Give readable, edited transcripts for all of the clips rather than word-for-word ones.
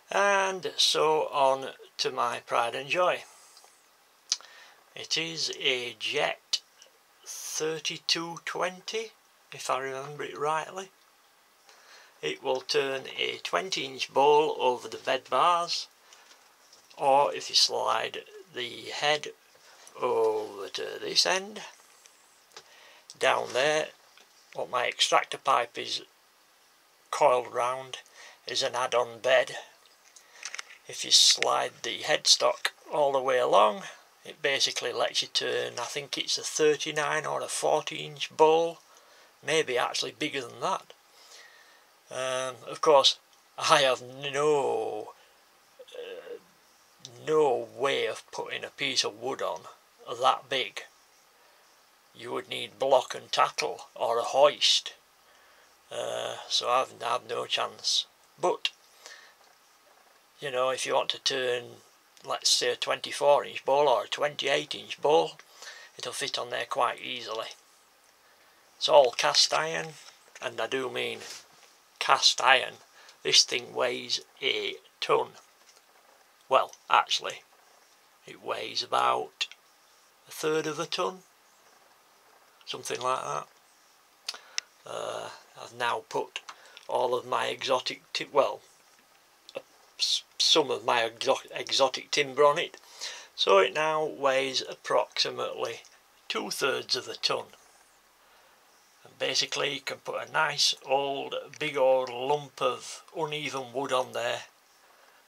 And so on to my pride and joy. It is a Jet 3220, if I remember it rightly. It will turn a 20-inch bowl over the bed bars, or if you slide the head over to this end, down there, what my extractor pipe is coiled round is an add-on bed. If you slide the headstock all the way along, it basically lets you turn, I think it's a 39 or a 40-inch bowl, maybe actually bigger than that. Of course, I have no way of putting a piece of wood on that big. You would need block and tackle or a hoist, so I've no chance. But you know, if you want to turn, let's say, a 24-inch bowl or a 28-inch bowl, it'll fit on there quite easily. It's all cast iron, and I do mean cast iron. This thing weighs a ton. Well, actually, it weighs about a third of a ton, something like that. I've now put all of my exotic, some of my exotic timber on it, so it now weighs approximately 2/3 of a ton. And basically you can put a nice big old lump of uneven wood on there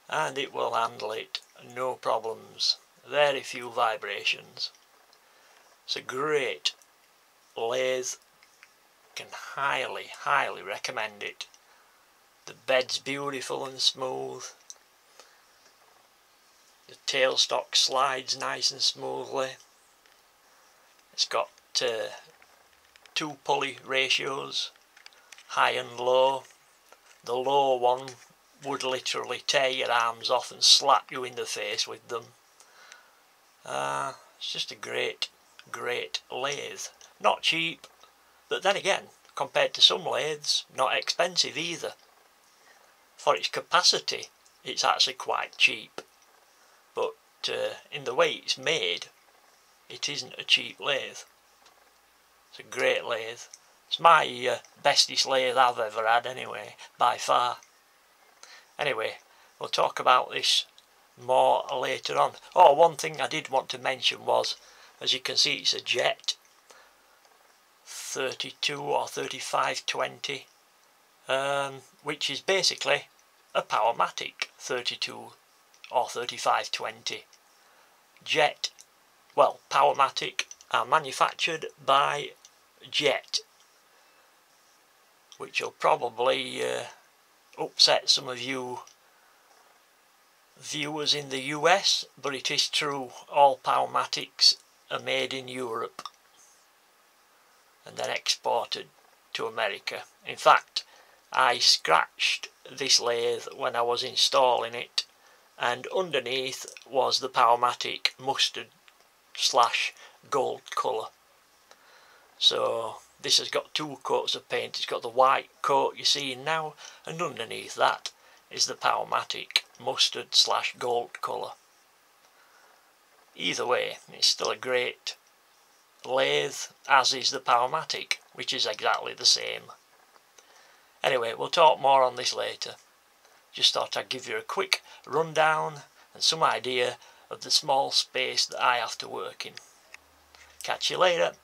and it will handle it, no problems, very few vibrations. It's a great lathe, can highly recommend it. The bed's beautiful and smooth. The tailstock slides nice and smoothly. It's got 2 pulley ratios, high and low. The low one would literally tear your arms off and slap you in the face with them. It's just a great lathe. Not cheap, but then again, compared to some lathes, not expensive either. For its capacity, it's actually quite cheap, but in the way it's made, it isn't a cheap lathe. It's a great lathe. It's my bestest lathe I've ever had anyway, by far. Anyway, we'll talk about this more later on. Oh, one thing I did want to mention was, as you can see, it's a Jet 32 or 3520. Which is basically a Powermatic 32 or 3520. Jet, well, Powermatic are manufactured by Jet, which will probably upset some of you viewers in the US, but it is true, all Powermatics are made in Europe and then exported to America. In fact, I scratched this lathe when I was installing it, and underneath was the Powermatic mustard / gold colour. So this has got 2 coats of paint. It's got the white coat you're seeing now, and underneath that is the Powermatic mustard / gold colour. Either way, it's still a great lathe, as is the Powermatic, which is exactly the same. Anyway, we'll talk more on this later. Just thought I'd give you a quick rundown and some idea of the small space that I have to work in. Catch you later.